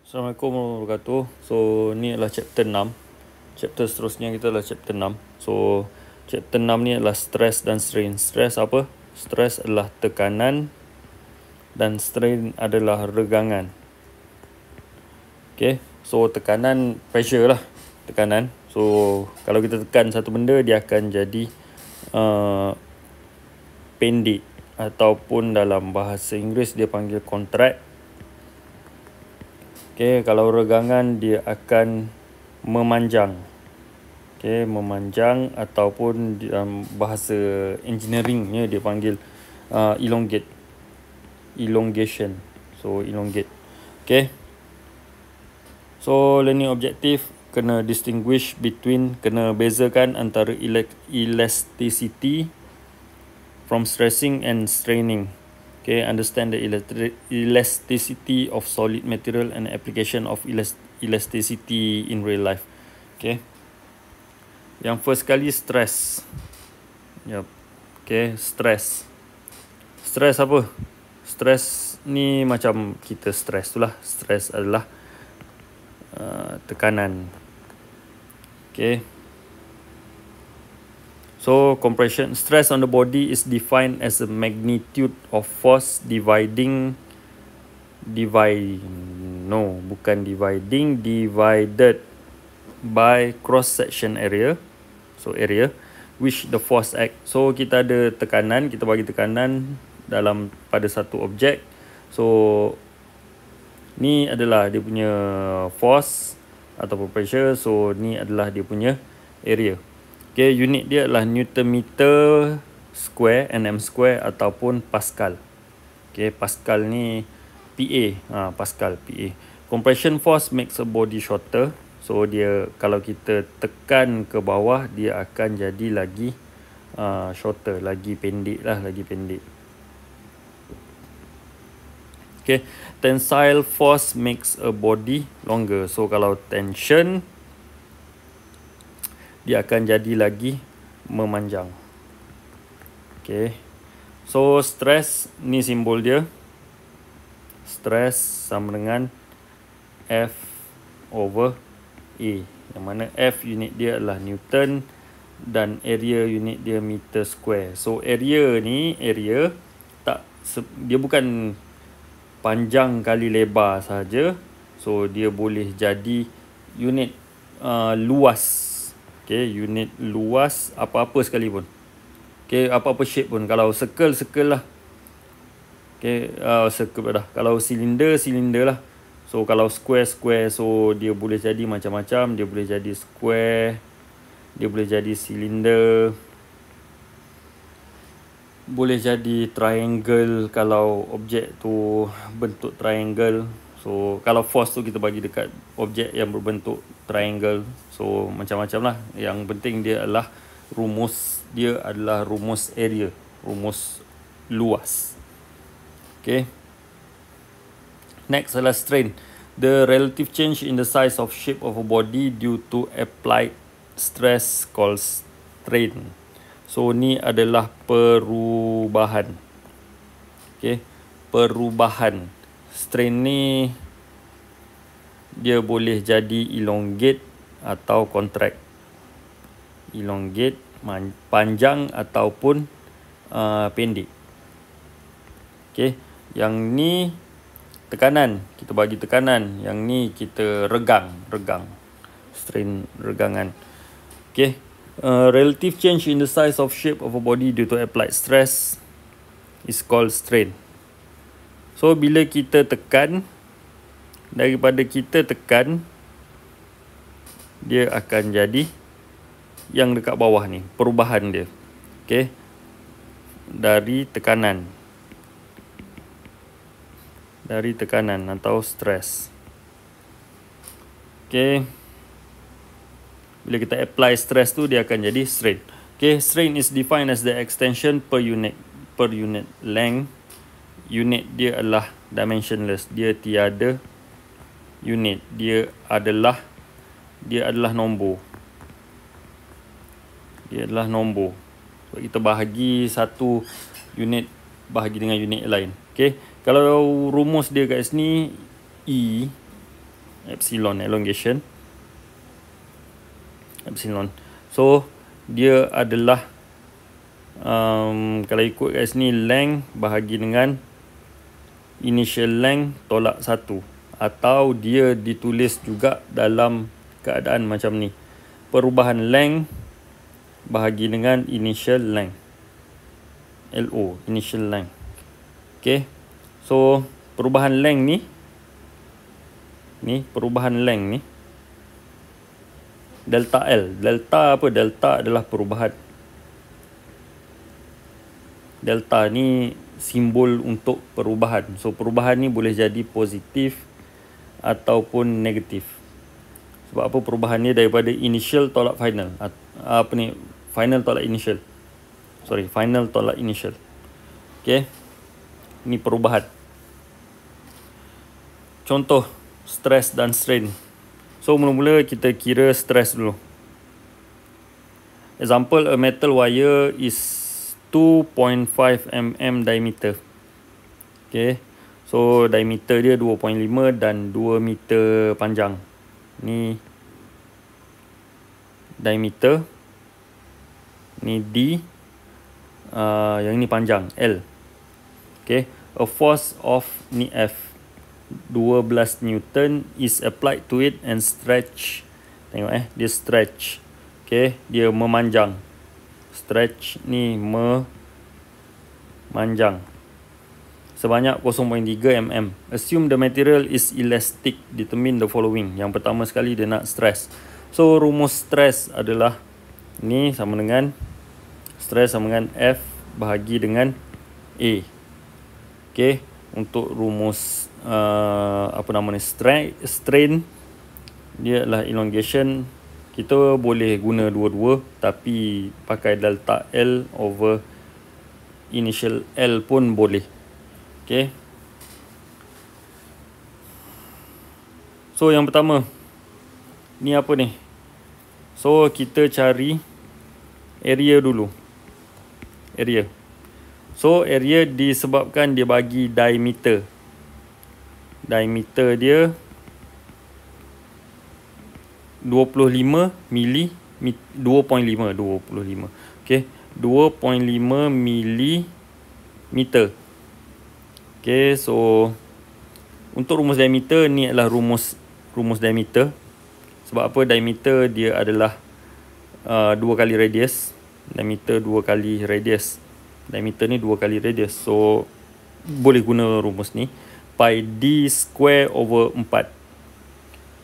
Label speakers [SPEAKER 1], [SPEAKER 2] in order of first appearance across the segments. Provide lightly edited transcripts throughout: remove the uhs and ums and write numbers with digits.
[SPEAKER 1] Assalamualaikum warahmatullahi wabarakatuh. So, ni adalah chapter 6. Chapter seterusnya kita adalah chapter 6. So, chapter 6 ni adalah stress dan strain. Stress apa? Stress adalah tekanan dan strain adalah regangan. Okay. So, tekanan, pressure lah. Tekanan. So, kalau kita tekan satu benda, dia akan jadi pendek. Ataupun dalam bahasa Inggeris, dia panggil contract. Okay, kalau regangan dia akan memanjang. Okay, memanjang ataupun dalam bahasa engineeringnya dia panggil elongate. Elongation. So, elongate. Okay. So, learning objective kena distinguish between, kena bezakan antara elasticity from stressing and straining. Okay, understand the elasticity of solid material and application of elasticity in real life. Okay. Yang first kali stress. Yep. Okay, stress. Stress apa? Stress ni macam kita stress tu lah. Stress adalah tekanan. Okay. So, compression stress on the body is defined as the magnitude of force divided by cross section area. So, area which the force act. So, kita ada tekanan, kita bagi tekanan dalam pada satu objek. So, ni adalah dia punya force ataupun pressure. So, ni adalah dia punya area. Okay, unit dia adalah Newton meter square, nm square ataupun Pascal. Okay, Pascal ni PA, Pascal PA. Compression force makes a body shorter. So dia kalau kita tekan ke bawah, dia akan jadi lagi shorter, lagi pendek lah, lagi pendek. Okay, tensile force makes a body longer. So kalau tension, dia akan jadi lagi memanjang. Okay. So, stress ni simbol dia. Stress sama dengan F over A. Yang mana F unit dia adalah Newton dan area unit dia meter square. So, area ni, dia bukan panjang kali lebar saja. So, dia boleh jadi unit luas. Okay, unit luas apa-apa sekalipun. Okay, apa-apa shape pun. Kalau circle lah. Okay, circle dah. Kalau silinder lah. So, kalau square. So, dia boleh jadi macam-macam. Dia boleh jadi square. Dia boleh jadi silinder. Boleh jadi triangle kalau objek tu bentuk triangle. So, kalau force tu kita bagi dekat objek yang berbentuk triangle. So, macam-macam lah. Yang penting dia adalah rumus. Dia adalah rumus area. Rumus luas. Okay. Next adalah strain. The relative change in the size of shape of a body due to applied stress called strain. So, ni adalah perubahan. Okay. Perubahan. Strain ni dia boleh jadi elongate atau contract. Elongate, panjang ataupun pendek. Okay. Yang ni tekanan, kita bagi tekanan. Yang ni kita regang. Strain, regangan. Okay. Relative change in the size of shape of a body due to applied stress is called strain. So, bila kita tekan, daripada kita tekan, dia akan jadi yang dekat bawah ni, perubahan dia. Okay. Dari tekanan atau stress. Okay. Bila kita apply stress tu, dia akan jadi strain. Okay. Strain is defined as the extension per unit length. Unit dia adalah dimensionless. Dia tiada unit. Dia adalah nombor. So, kita bahagi satu unit bahagi dengan unit lain. Okay. Kalau rumus dia kat sini E epsilon, elongation epsilon. So dia adalah kalau ikut kat sini, length bahagi dengan initial length tolak 1, atau dia ditulis juga dalam keadaan macam ni, perubahan length bahagi dengan initial length, LO, initial length. Okay, so perubahan length ni perubahan length ni delta L. Delta apa? Delta adalah perubahan. Delta ni simbol untuk perubahan. So perubahan ni boleh jadi positif ataupun negatif. Sebab apa? Perubahan ni daripada initial tolak final. Apa ni? Final tolak initial. Sorry, final tolak initial. Okay, ni perubahan. Contoh stress dan strain. So mula-mula kita kira stress dulu. Example, a metal wire is 2.5 mm diameter. Okay, so diameter dia 2.5 dan 2 meter panjang. Ni diameter, ni D, yang ni panjang, L. Okay, a force of ni F, 12 Newton is applied to it and stretch. Tengok dia stretch. Okay, dia memanjang. Stretch ni memanjang sebanyak 0.3 mm. Assume the material is elastic. Determine the following. Yang pertama sekali dia nak stress. So rumus stress adalah ni sama dengan stress sama dengan F bahagi dengan A. Okay, untuk rumus apa nama ni, strain, dia adalah elongation. Kita boleh guna dua-dua, tapi pakai delta L over initial L pun boleh. Okay, so yang pertama ni apa ni? So kita cari area dulu. Area. So area disebabkan dia bagi diameter. Diameter dia 25 mili, 2.5. Okay, 2.5 milimeter. Okay, so untuk rumus diameter ni adalah rumus diameter. Sebab apa? Diameter dia adalah 2 kali radius. Diameter 2 kali radius. Diameter ni 2 kali radius. So boleh guna rumus ni, pi d square over 4.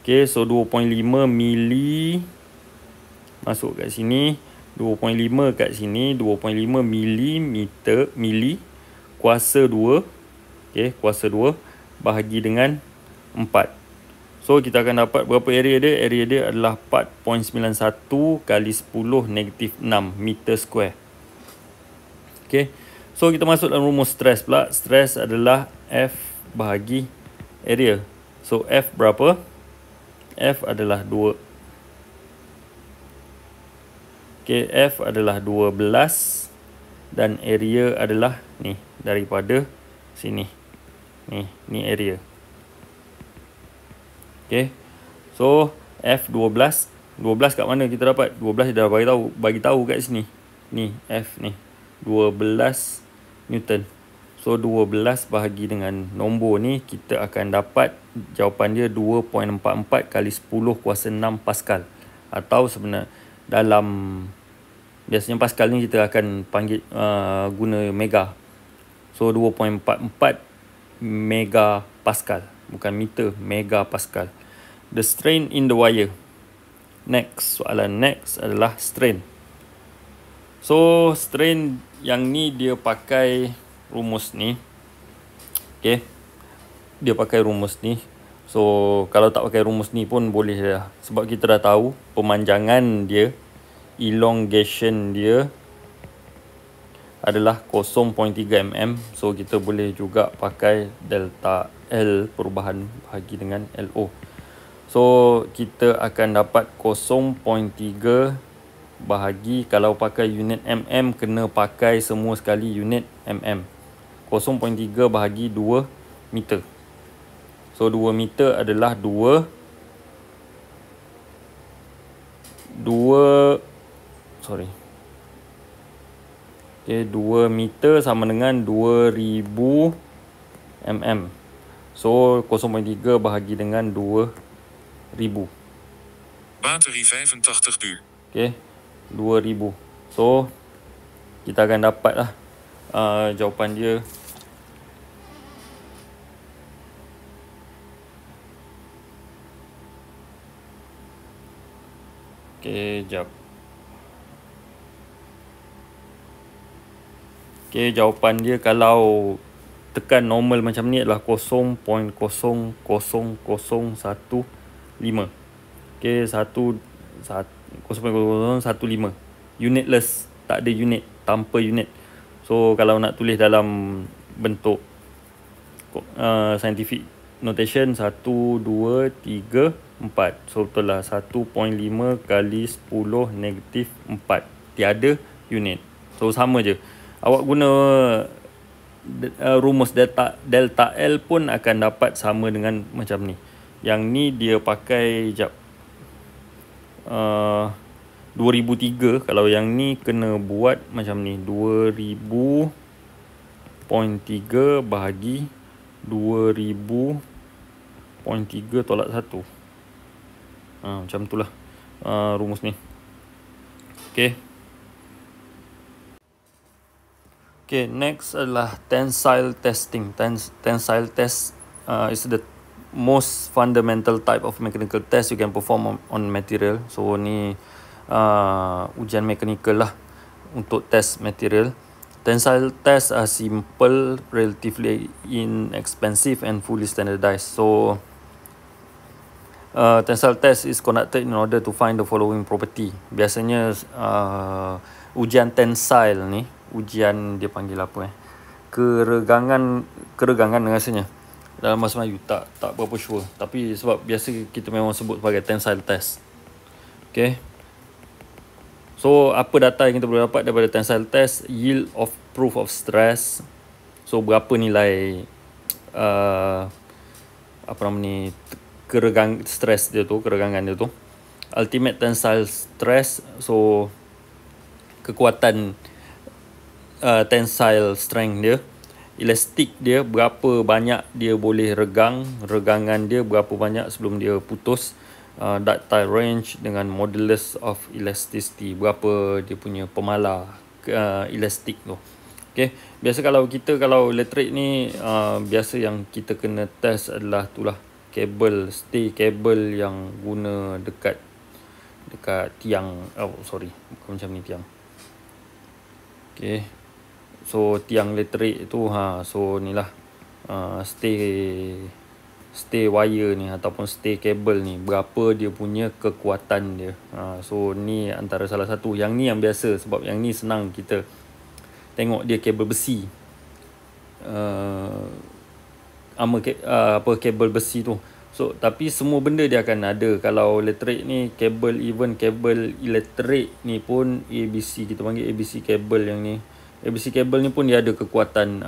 [SPEAKER 1] Okay, so 2.5 mili masuk kat sini, 2.5 kat sini, 2.5 milimeter, mili kuasa 2. Okay, kuasa 2 bahagi dengan 4. So kita akan dapat berapa area dia? Area dia adalah 4.91 kali 10 negatif 6 meter square. Okay, so kita masuk dalam rumus stress pula. Stress adalah F bahagi area. So F berapa? F adalah 2. Okay, F adalah 12 dan area adalah ni, daripada sini. Ni area. Okay, so F 12. 12 kat mana kita dapat? 12 dah bagi tahu kat sini. Ni F ni 12 Newton. So 12 bahagi dengan nombor ni, kita akan dapat jawapan dia 2.44 kali 10 kuasa 6 Pascal. Atau sebenarnya dalam biasanya Pascal ni kita akan panggil guna mega. So 2.44 mega Pascal, bukan meter, mega Pascal. The strain in the wire. Next, soalan next adalah strain. So strain yang ni dia pakai rumus ni. Okay, dia pakai rumus ni. So kalau tak pakai rumus ni pun boleh dah, sebab kita dah tahu pemanjangan dia, elongation dia adalah 0.3 mm. So kita boleh juga pakai delta L, perubahan bahagi dengan LO. So kita akan dapat 0.3 bahagi, kalau pakai unit mm kena pakai semua sekali unit mm. 0.3 bahagi 2 meter. So 2 meter adalah 2 2 meter sama dengan 2000 mm. So 0.3 bahagi dengan 2000.
[SPEAKER 2] Baterie 85 uur.
[SPEAKER 1] Okay, 2000. So kita akan dapat lah jawapan dia. Okay, jap. Okay, jawapan dia kalau tekan normal macam ni adalah 0.00015. Okay, 0.015. Unitless, tak ada unit, tanpa unit. So kalau nak tulis dalam bentuk scientific notation 1, 2, 3, 4. So betul lah 1.5 kali 10 negatif 4. Tiada unit. So sama je. Awak guna rumus delta L pun akan dapat sama dengan macam ni. Yang ni dia pakai 2003. Kalau yang ni kena buat macam ni, 2000.3 bahagi 2000.3 tolak 1. Macam tu lah rumus ni. Okay. Okay, next adalah tensile testing. Tensile test is the most fundamental type of mechanical test you can perform on material. So ni ujian mechanical lah untuk test material. Tensile tests are simple, relatively inexpensive and fully standardized. So tensile test is conducted in order to find the following property. Biasanya ujian tensile ni, ujian dia panggil apa keregangan rasanya. Dalam bahasa Melayu tak berapa sure, tapi sebab biasa kita memang sebut sebagai tensile test. Okay. So apa data yang kita boleh dapat daripada tensile test? Yield of proof of stress. So berapa nilai stress dia tu, keregangan dia tu. Ultimate tensile stress, so kekuatan tensile strength dia. Elastic dia, berapa banyak dia boleh regangan dia berapa banyak sebelum dia putus. Ductile range dengan modulus of elasticity, berapa dia punya pemalar elastik tu. Okay. Biasa kalau elektrik ni biasa yang kita kena test adalah itulah kabel, stay kabel yang guna dekat tiang. Bukan macam ni tiang. Okay. So tiang elektrik tu so ni lah stay wire ni ataupun stay kabel ni, berapa dia punya kekuatan dia. So ni antara salah satu. Yang ni yang biasa, sebab yang ni senang kita tengok dia kabel besi. Kabel besi tu. So tapi semua benda dia akan ada. Kalau elektrik ni kabel, even kabel elektrik ni pun ABC, kita panggil ABC kabel yang ni. ABC kabel ni pun dia ada kekuatan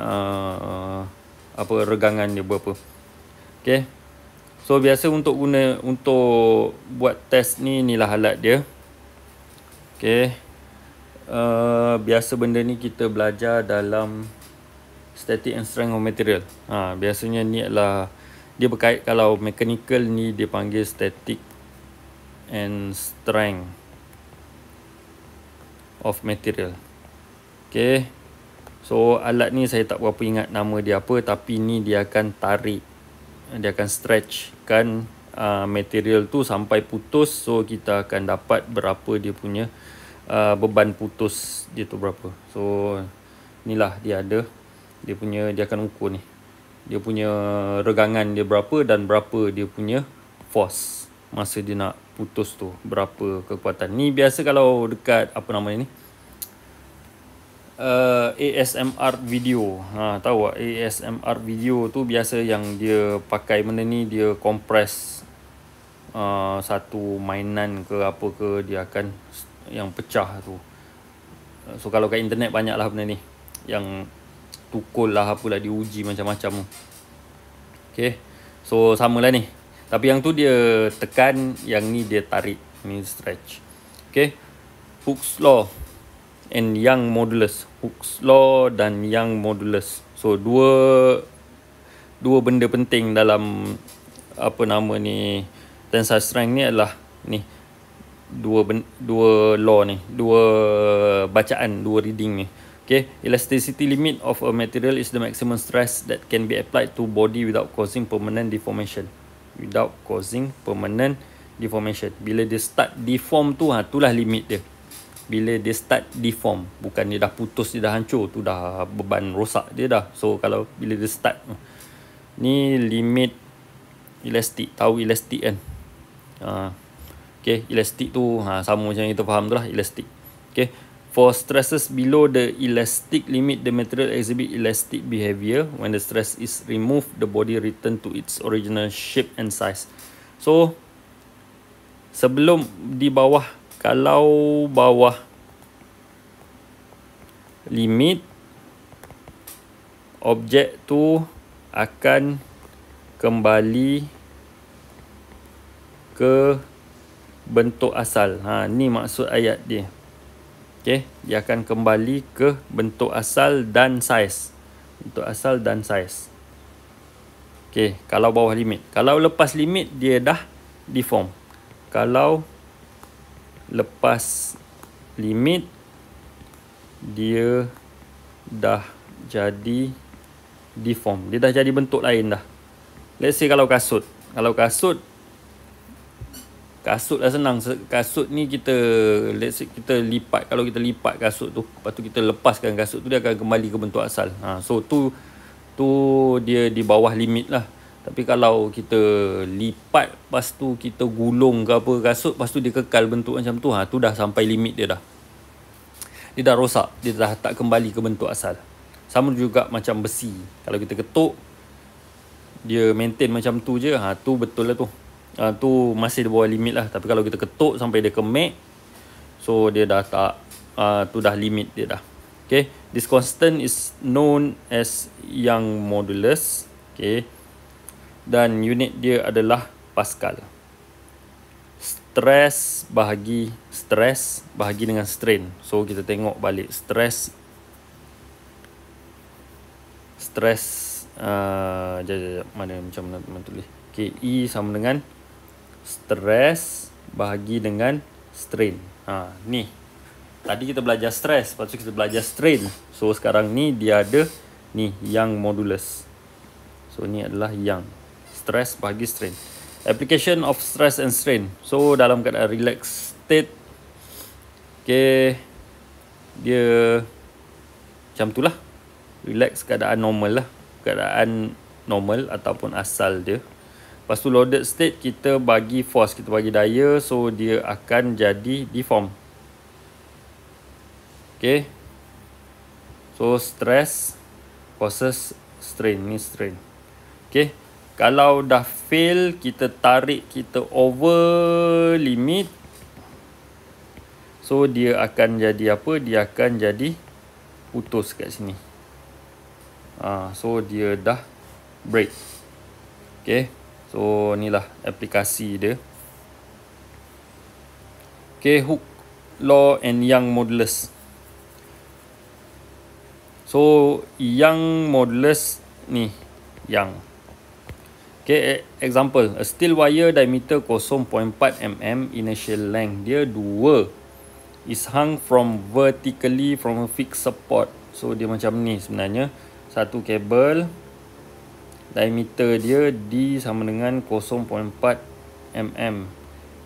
[SPEAKER 1] regangan dia berapa. Okay. So biasa untuk buat test ni, inilah alat dia. Okay. Biasa benda ni kita belajar dalam static and strength of material. Biasanya ni adalah dia berkait, kalau mechanical ni dia panggil static and strength of material. Okay. So alat ni saya tak berapa ingat nama dia apa, tapi ni dia akan tarik, dia akan stretchkan material tu sampai putus. So kita akan dapat berapa dia punya beban putus dia tu berapa. So inilah dia ada, dia akan ukur ni, dia punya regangan dia berapa dan berapa dia punya force masa dia nak putus tu, berapa kekuatan. Ni biasa kalau dekat ASMR video. Tahu tak ASMR video tu, biasa yang dia pakai benda ni, dia compress satu mainan ke apa ke, dia akan yang pecah tu. So kalau kat internet banyak lah benda ni, yang tukul lah apalah, diuji macam-macam. Okay. So samalah ni, tapi yang tu dia tekan, yang ni dia tarik, ni stretch. Okay, Hooke's law and Young modulus. Hooke's law dan Young modulus. So dua benda penting dalam apa nama ni tensile strength ni adalah ni dua law ni, dua bacaan, dua reading ni. Okay, elasticity limit of a material is the maximum stress that can be applied to body without causing permanent deformation. Without causing permanent deformation. Bila dia start deform tu, itulah limit dia. Bila dia start deform, bukan dia dah putus, dia dah hancur, tu dah beban rosak dia dah. So kalau bila dia start, ni limit elastik. Tahu elastik kan? Okay, elastik tu sama macam yang kita faham tu lah, elastik. Okay, for stresses below the elastic limit, the material exhibit elastic behavior. When the stress is removed, the body return to its original shape and size. So sebelum di bawah, kalau bawah limit, objek tu akan kembali ke bentuk asal. Ni maksud ayat dia. Okay, dia akan kembali ke bentuk asal dan saiz. Bentuk asal dan saiz. Okay, kalau bawah limit. Kalau lepas limit, dia dah deform. Kalau lepas limit, dia dah jadi deform. Dia dah jadi bentuk lain dah. Let's say kalau kasut. Kalau kasut lah senang. Kasut ni kita, let's say kita lipat. Kalau kita lipat kasut tu, lepas tu kita lepaskan kasut tu, dia akan kembali ke bentuk asal. So tu dia di bawah limit lah. Tapi kalau kita lipat, lepas tu kita gulung ke apa kasut, lepas tu dia kekal bentuk macam tu, tu dah sampai limit dia dah. Dia dah rosak, dia dah tak kembali ke bentuk asal. Sama juga macam besi. Kalau kita ketuk, dia maintain macam tu je, tu betul lah tu. Tu masih di bawah limit lah. Tapi kalau kita ketuk sampai dia kemek, so dia dah tak, tu dah limit dia dah. Okay, this constant is known as Young modulus. Okay, dan unit dia adalah Pascal. Stress bahagi dengan strain. So kita tengok balik stress mana tulis. Okay, E sama dengan stress bahagi dengan strain. Ni tadi kita belajar stress, lepas tu kita belajar strain. So sekarang ni dia ada ni Young modulus. So ni adalah Young. Stress bahagi strain. Application of stress and strain. So dalam keadaan relaxed state, okay, dia macam tu lah. Relax, keadaan normal lah. Keadaan normal ataupun asal dia. Lepas tu loaded state, kita bagi force, kita bagi daya, so dia akan jadi deform. Okay, so stress causes strain. Ni strain. Okay, kalau dah fail, kita tarik, kita over limit, so dia akan jadi apa? Dia akan jadi putus kat sini. So dia dah break. Okay, so inilah aplikasi dia. Okay, Hooke law and Young modulus. So Young modulus ni Young. Okay, example, a steel wire diameter 0.4 mm, initial length dia 2, is hung from vertically from a fixed support. So dia macam ni sebenarnya. Satu kabel, diameter dia D sama dengan 0.4 mm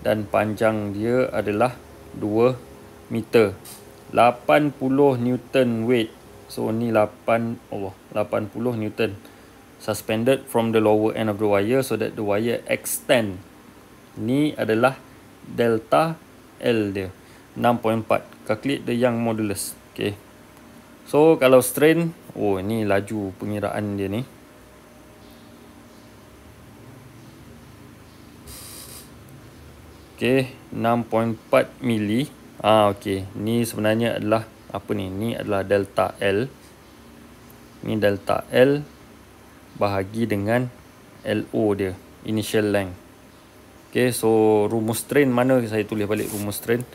[SPEAKER 1] dan panjang dia adalah 2 meter. 80 Newton weight. So ni 80 Newton. Suspended from the lower end of the wire so that the wire extend. Ni adalah delta L dia. 6.4. Calculate the Young modulus. Okay. So kalau strain, ni laju pengiraan dia ni. Okay, 6.4 mili. Okay, ni sebenarnya adalah apa ni? Ni adalah delta L. Ni delta L bahagi dengan LO dia, initial length. Okay, so rumus strain mana? Saya tulis balik rumus strain.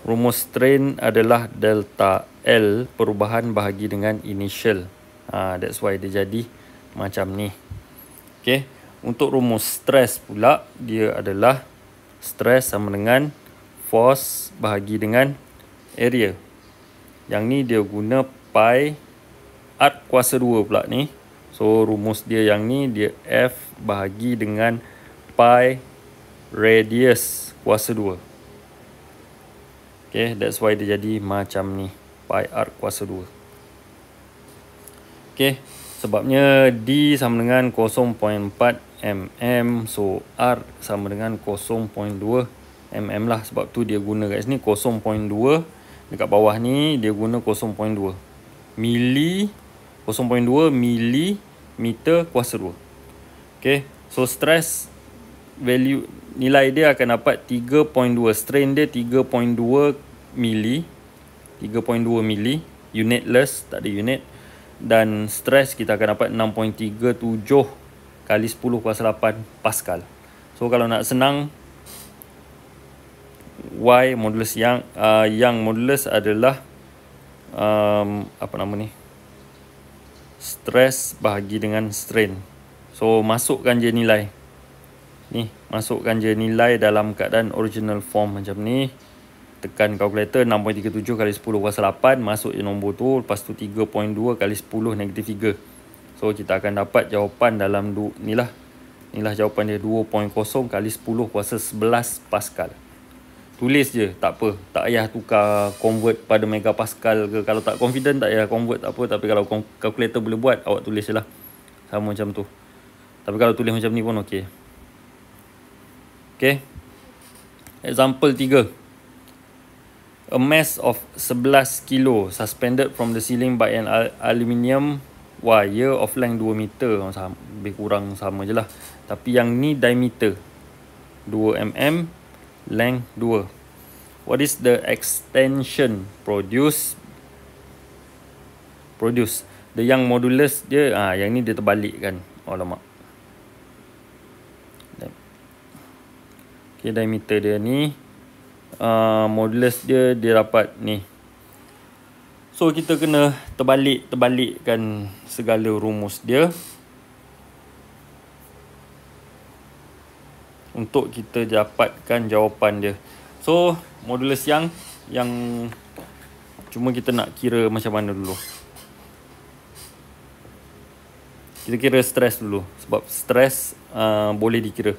[SPEAKER 1] rumus strain adalah delta L perubahan bahagi dengan initial. That's why dia jadi macam ni. Okay. Untuk rumus stress pula, dia adalah stress sama dengan force bahagi dengan area. Yang ni dia guna pi art kuasa 2 pula ni. So rumus dia yang ni dia F bahagi dengan pi radius kuasa 2. Okay, that's why dia jadi macam ni, pi art kuasa 2. Okay, sebabnya D sama dengan 0.4 mm, so R sama dengan 0.2 mm lah. Sebab tu dia guna kat sini 0.2, dekat bawah ni dia guna 0.2 mili, 0.2 milimeter kuasa 2. Okay, so stress value, nilai dia akan dapat 3.2, strain dia 3.2 mili, 3.2 mili, unitless, tak ada unit. Dan stress kita akan dapat 6.37 kali 10 kuasa 8 Pascal. So kalau nak senang, Y modulus yang modulus adalah apa nama ni, stress bahagi dengan strain. So masukkan je nilai ni, masukkan je nilai dalam keadaan original form macam ni. Tekan kalkulator, 6.37 kali 10 kuasa 8, masuk je nombor tu. Lepas tu 3.2 kali 10 negatif 3. So kita akan dapat jawapan dalam ni lah. Inilah jawapan dia, 2.0 kali 10 kuasa 11 Pascal. Tulis je, tak apa. Tak payah tukar convert pada megapascal ke. Kalau tak confident tak payah convert, tak apa. Tapi kalau kalkulator boleh buat, awak tulis je lah. Sama macam tu. Tapi kalau tulis macam ni pun okey. Okay. Example 3. A mass of 11 kilo suspended from the ceiling by an aluminium wire of length 2 meter. Lebih kurang sama je lah. Tapi yang ni diameter 2 mm, length 2. What is the extension produced? The yang modulus dia, yang ni dia terbalik kan. Alamak. Okay, diameter dia ni, modulus dia dapat ni. So kita kena terbalikkan segala rumus dia untuk kita dapatkan jawapan dia. So modulus yang cuma kita nak kira macam mana dulu. Kita kira stress dulu, sebab stress boleh dikira.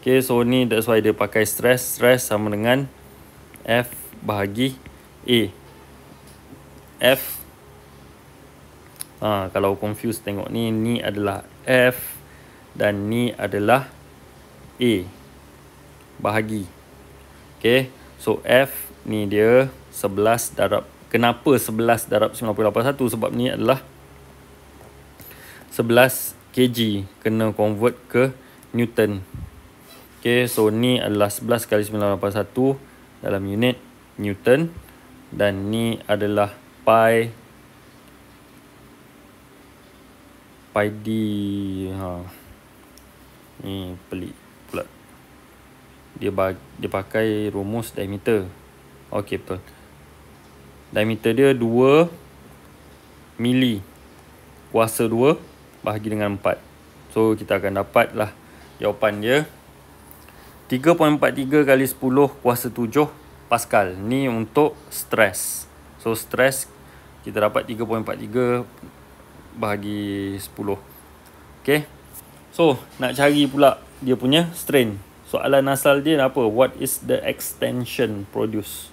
[SPEAKER 1] Okay, so ni that's why dia pakai stress. Stress sama dengan F bahagi A. F, kalau confuse tengok ni adalah F dan ni adalah A bahagi. Okay, so F ni dia 11 darab. Kenapa 11 darab 9.81? Sebab ni adalah 11 kg, kena convert ke Newton. Okay, so ni adalah 11 kali 981 dalam unit Newton. Dan ni adalah pi D. Ni pelik pula. Dia pakai rumus diameter. Okay, betul. Diameter dia 2 mili kuasa 2 bahagi dengan 4. So kita akan dapat lah jawapan dia 3.43 kali 10 kuasa 7 Pascal. Ni untuk stress. So stress kita dapat 3.43 bahagi 10. Okay. So nak cari pula dia punya strain. Soalan asal dia apa? What is the extension produced?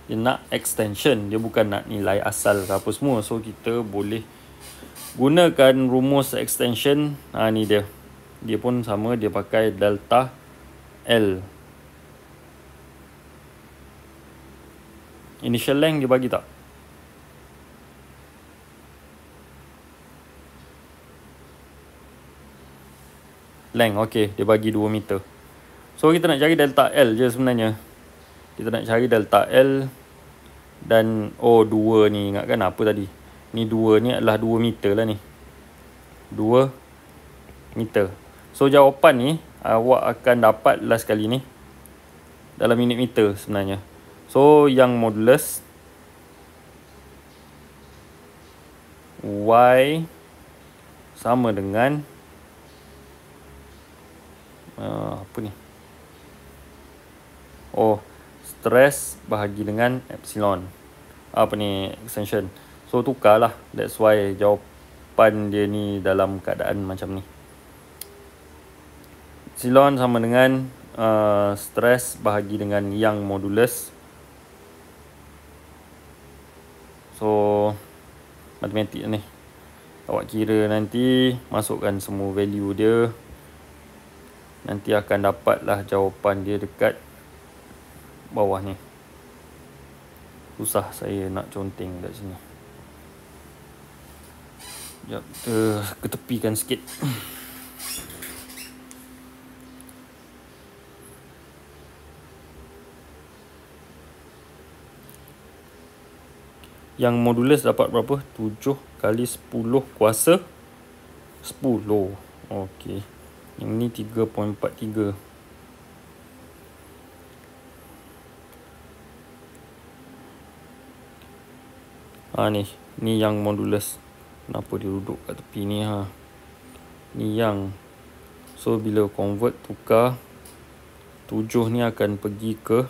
[SPEAKER 1] Dia nak extension, dia bukan nak nilai asal ke apa semua. So kita boleh gunakan rumus extension. Ni dia. Dia pun sama, dia pakai delta L. Initial length dia bagi tak? Length, okay, dia bagi 2 meter. So kita nak cari delta L je sebenarnya. Kita nak cari delta L. Dan 2 ni, ingatkan apa tadi? Ni 2 ni adalah 2 meter lah ni. 2 meter. So jawapan ni awak akan dapat last kali ni dalam unit meter sebenarnya. So Young modulus Y sama dengan apa ni? Stress bahagi dengan epsilon. Apa ni extension. So tukarlah. That's why jawapan dia ni dalam keadaan macam ni. Epsilon sama dengan stress bahagi dengan Young modulus. So matematik ni. Awak kira nanti masukkan semua value dia. Nanti akan dapatlah jawapan dia dekat bawah ni. Susah saya nak conteng kat sini. Sekejap, kita ketepikan sikit. Yang modulus dapat berapa? 7 kali 10 kuasa 10. Okey. Yang ni 3.43. Ni yang modulus. Kenapa dia duduk kat tepi ni Ni yang. So bila convert tukar 7 ni akan pergi ke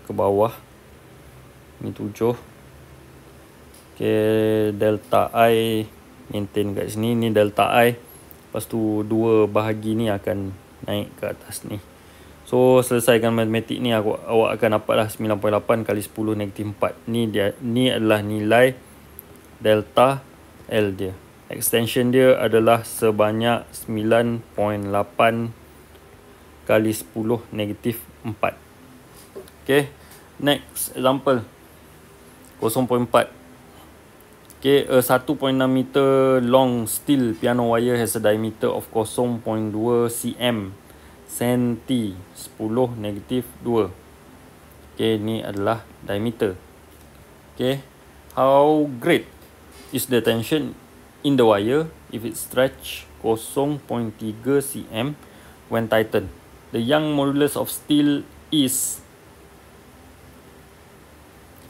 [SPEAKER 1] bawah. Ni 7. Okay, delta I maintain kat sini. Ni delta I. Lepas tu 2 bahagi ni akan naik ke atas ni. So selesaikan matematik ni awak akan dapatlah 9.8 kali 10 negatif 4. Ni adalah nilai delta L dia. Extension dia adalah sebanyak 9.8 kali 10 negatif 4. Okay, next example 0.4. Okay, a 1.6 meter long steel piano wire has a diameter of 0.2 cm senti 10 negatif 2. Okay, ni adalah diameter. Okay, how great is the tension in the wire if it stretch 0.3 cm when tightened? The Young modulus of steel is.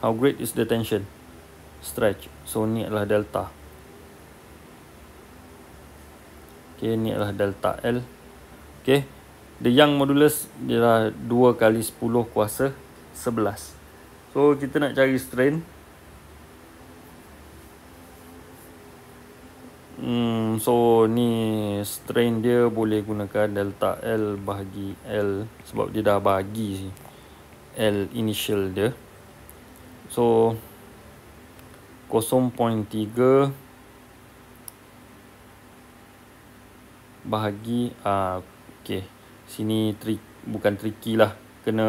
[SPEAKER 1] How great is the tension? Stretch. So ni adalah delta. Okay, ni adalah delta L. Okay, the Young modulus dia adalah 2 kali 10 kuasa 11. So kita nak cari strain. So ni strain dia boleh gunakan delta L bahagi L. Sebab dia dah bagi L initial dia. So 0.3 bahagi okay. Sini bukan tricky lah. Kena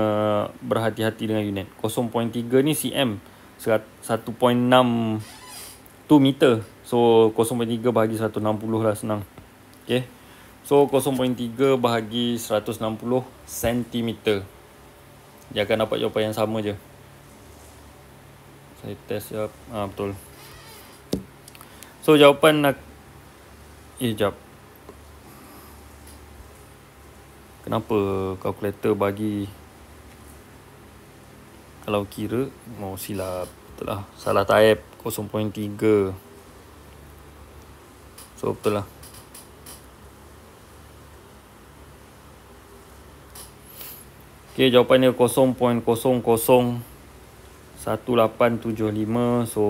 [SPEAKER 1] berhati-hati dengan unit. 0.3 ni cm. 1.62 meter. So 0.3 bahagi 160 lah, senang. Okay. So 0.3 bahagi 160 cm. Dia akan dapat jawapan yang sama je. Saya test ya. Betul. So jawapan nak jap. Kenapa kalkulator bagi kalau kira silap. Betul lah. Salah type 0.3. So betul lah. Okay, jawapannya 0.001875. So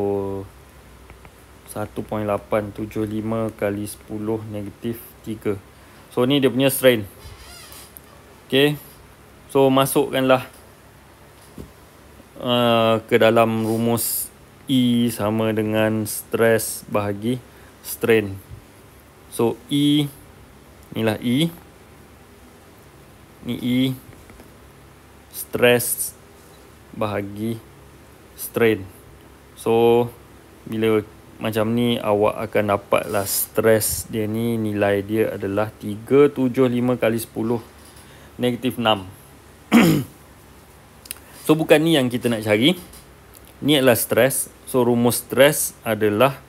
[SPEAKER 1] 1.875 kali 10 negatif 3. So ni dia punya strain. Okay, so masukkanlah ke dalam rumus E sama dengan stress bahagi strain. So E, inilah E. Ni E, stress bahagi strain. So bila macam ni awak akan dapatlah stress dia ni, nilai dia adalah 375 kali 10 negatif 6. So bukan ni yang kita nak cari. Ni adalah stress. So rumus stress adalah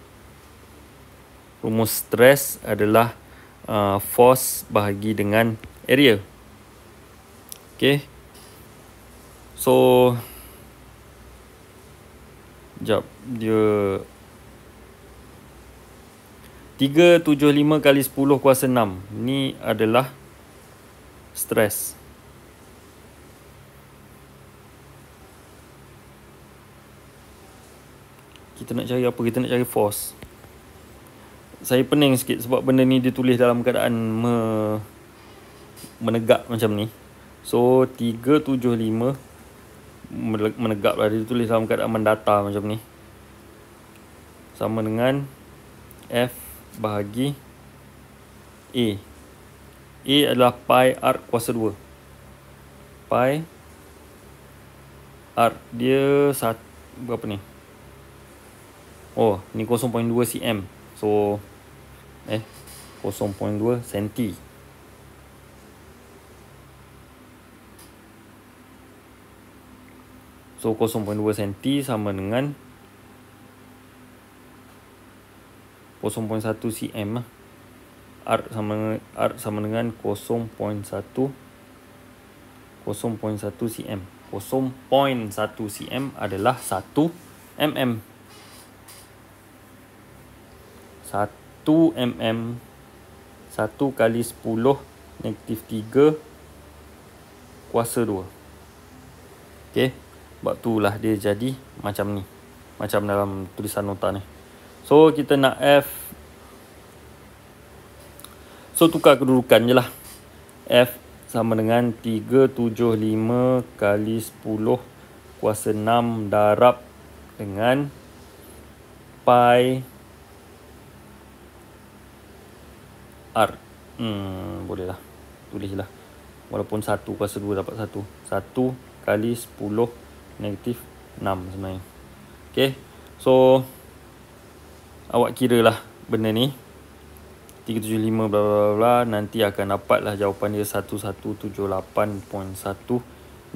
[SPEAKER 1] force bahagi dengan area. Okay. So sekejap, dia 375 kali 10 kuasa 6 ni adalah stress. Kita nak cari apa? Kita nak cari force. Saya pening sikit sebab benda ni dia tulis dalam keadaan menegak macam ni. So 375 menegak lah, dia tulis dalam keadaan mendata macam ni, sama dengan F bahagi A. A adalah pi r kuasa 2. Pi r dia berapa ni? Oh, ni 0.2 cm. So 0.2 cm. So 0.2 cm sama dengan 0.1 cm. R sama dengan 0.1 cm. 0.1 cm adalah 1 mm. 1 mm 1 kali 10 negatif 3 kuasa 2. Okay, sebab tu lah dia jadi macam ni, macam dalam tulisan nota ni. So kita nak F, so tukar kedudukan je lah. F sama dengan 375 kali 10 kuasa 6 darab dengan pi R. Boleh lah, tulis lah. Walaupun 1 kuasa 2 dapat 1. 1 kali 10 negatif 6 sebenarnya. Okay, so awak kira lah benda ni 375 bla bla bla, nanti akan dapat lah jawapan dia 1178.1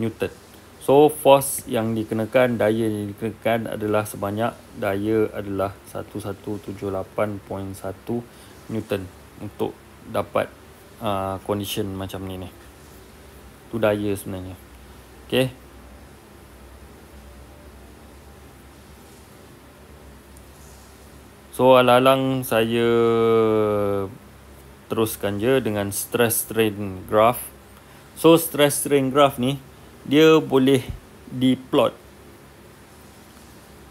[SPEAKER 1] Newton. So force yang dikenakan, daya yang dikenakan adalah sebanyak, daya adalah 1178.1 Newton untuk dapat condition macam ni. Tu daya sebenarnya. Okay, so alang-alang saya teruskan je dengan stress strain graph. So stress strain graph ni dia boleh diplot.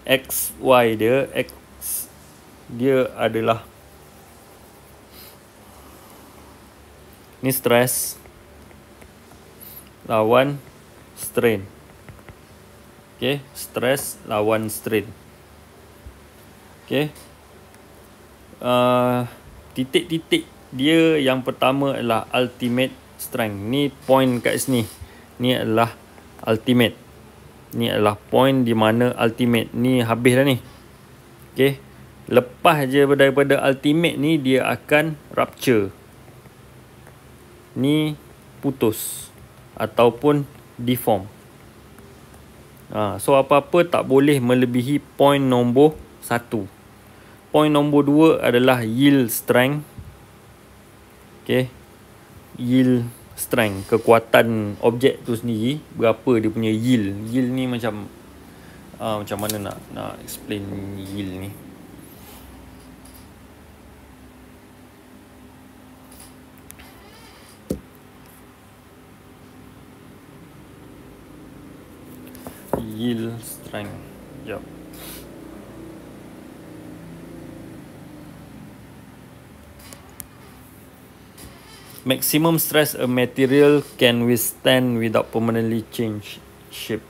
[SPEAKER 1] X, Y dia, X dia adalah ni stress lawan strain. Okay, stress lawan strain. Okay, titik-titik dia yang pertama adalah ultimate strength. Ni point kat sini, ni adalah ultimate. Ni adalah point di mana ultimate ni habis dah ni. Okay, lepas je daripada ultimate ni dia akan rupture. Ni putus ataupun deform. So apa-apa tak boleh melebihi point nombor 1. Point nombor 2 adalah yield strength. Okay, yield strength, kekuatan objek tu sendiri, berapa dia punya yield. Yield ni macam macam mana nak explain yield ni. Yield strength. Yep. Maximum stress a material can withstand without permanently change shape.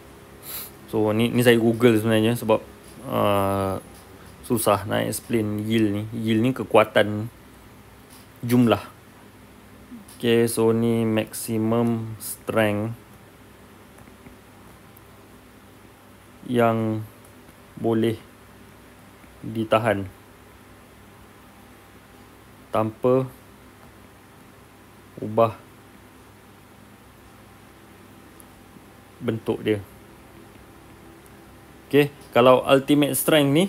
[SPEAKER 1] So ni saya Google sebenarnya sebab susah nak explain yield ni. Yield ni kekuatan jumlah. Okay, so ni maximum strength yang boleh ditahan tanpa ubah bentuk dia. Okay, kalau ultimate strength ni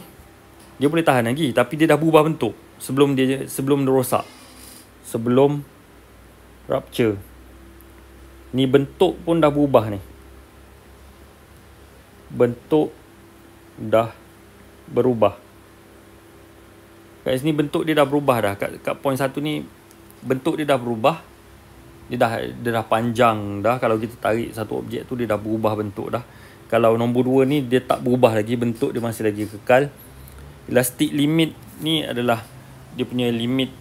[SPEAKER 1] dia boleh tahan lagi, tapi dia dah berubah bentuk sebelum dia rosak, sebelum rupture. Ni bentuk pun dah berubah ni. bentuk dah berubah. Kat sini bentuk dia dah berubah dah. Kat point 1 ni bentuk dia dah berubah. Dia dah panjang dah. Kalau kita tarik satu objek tu, dia dah berubah bentuk dah. Kalau nombor 2 ni dia tak berubah lagi, bentuk dia masih lagi kekal. Elastic limit ni adalah dia punya limit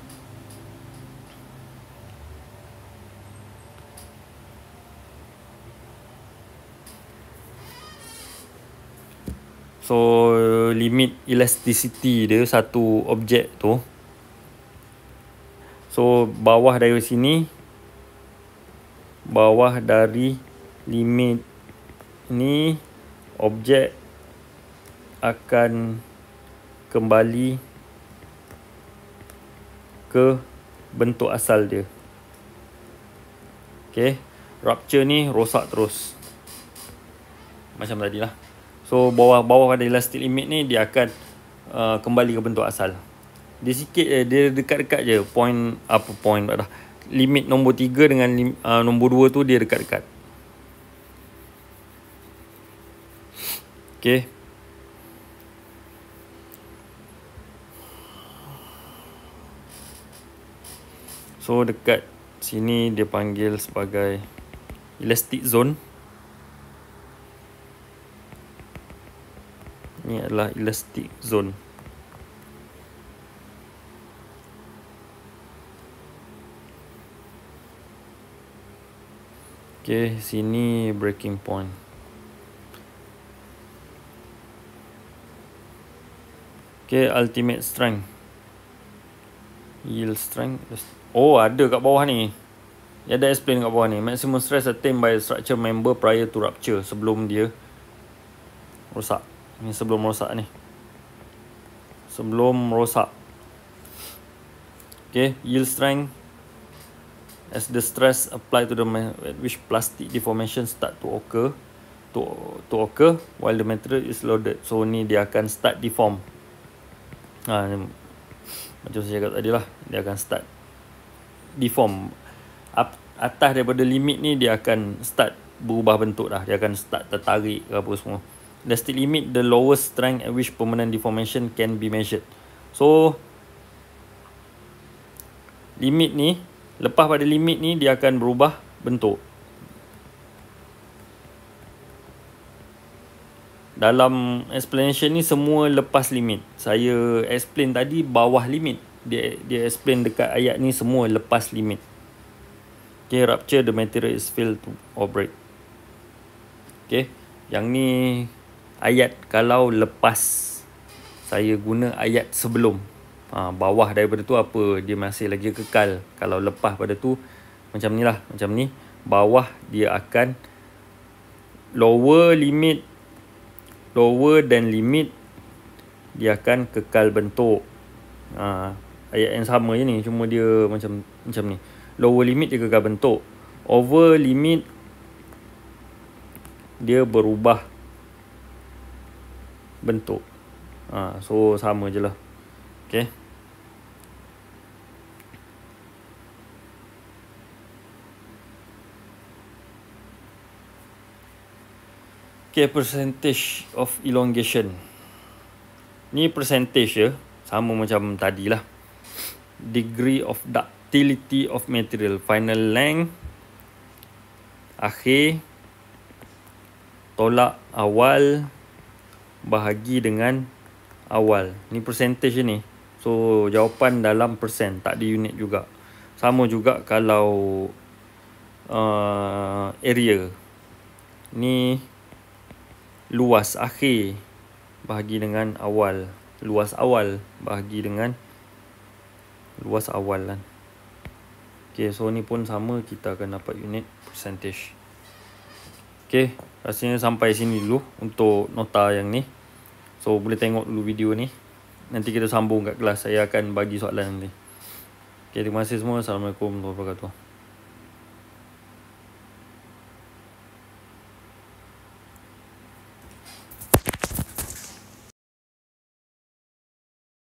[SPEAKER 1] limit elasticity dia satu objek tu. So bawah dari sini, bawah dari limit ni, objek akan kembali ke bentuk asal dia. Okay, rupture ni rosak terus macam tadi lah. So bawah pada elastic limit ni dia akan kembali ke bentuk asal. Dia sikit dia dekat-dekat je point dah. Limit nombor 3 dengan nombor 2 tu dia dekat-dekat. Okay. So dekat sini dia panggil sebagai elastic zone. Ni adalah elastic zone. Okay, sini breaking point. Okay, ultimate strength. Yield strength. Oh, ada kat bawah ni. Dia ada explain kat bawah ni. Maximum stress attained by structure member prior to rupture. Sebelum dia rosak. Ni sebelum rosak ni. Sebelum rosak. Okay, yield strength. As the stress applied to the at which plastic deformation start to occur. To occur while the material is loaded. So ni dia akan start deform. Ni, macam saya cakap tadi lah, dia akan start deform. Atas daripada limit ni dia akan start berubah bentuk dah. Dia akan start tertarik ke apa semua. Elastic limit, the lowest strength at which permanent deformation can be measured. So limit ni, lepas pada limit ni dia akan berubah bentuk. Dalam explanation ni semua lepas limit. Saya explain tadi bawah limit. Dia explain dekat ayat ni semua lepas limit. Okay, rupture, the material is failed to or break. Okay, yang ni ayat kalau lepas saya guna ayat sebelum. Bawah daripada tu apa, dia masih lagi kekal. Kalau lepas pada tu macam ni lah, macam ni. Bawah dia akan lower than limit, dia akan kekal bentuk. Ayat yang sama je ni, cuma dia macam ni. Lower limit dia kekal bentuk. Over limit dia berubah bentuk. So sama je lah. Okay. Okay, percentage of elongation. Ni percentage je, sama macam tadi lah. Degree of ductility of material. Final length, akhir, tolak awal, bahagi dengan awal. Ni percentage je ni. So jawapan dalam persen, tak ada unit juga. Sama juga kalau area. Ni luas akhir bahagi dengan awal. Luas awal bahagi dengan luas awal kan. Okay, so ni pun sama, kita akan dapat unit percentage. Okay, rasanya sampai sini dulu untuk nota yang ni. So boleh tengok dulu video ni. Nanti kita sambung kat kelas. Saya akan bagi soalan nanti. Okay, terima kasih semua. Assalamualaikum warahmatullahi wabarakatuh.